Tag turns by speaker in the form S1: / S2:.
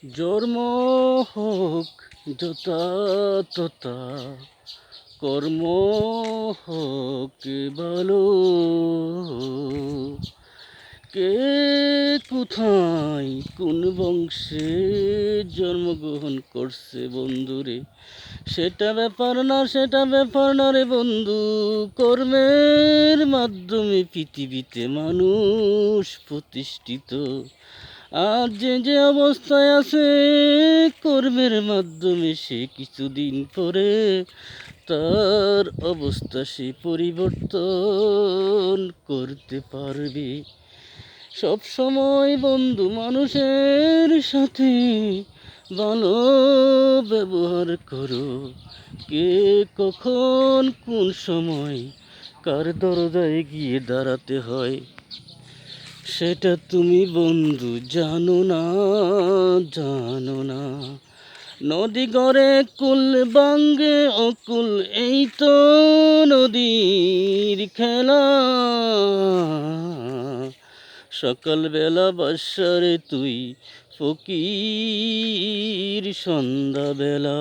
S1: জন্ম হোক যথা তথা, কর্ম হোক ভালো। কে কোথায় কোন বংশে জন্মগ্রহণ করছে বন্ধুরে, সেটা ব্যাপার না রে বন্ধু। কর্মের মাধ্যমে পৃথিবীতে মানুষ প্রতিষ্ঠিত। আজ যে অবস্থায় আছে, কর্মের মাধ্যমে সে কিছুদিন পরে তার অবস্থা সে পরিবর্তন করতে পারবে। সব সময় বন্ধু মানুষের সাথে ভালো ব্যবহার করো। কে কখন কোন সময় কার দরজায় গিয়ে দাঁড়াতে হয়, সেটা তুমি বন্ধু জানো না। নদী গড়ে কুল ভাঙ্গে অকুল, এই তো নদীর খেলা। সকালবেলা বাসারে তুই ফকির সন্ধ্যাবেলা।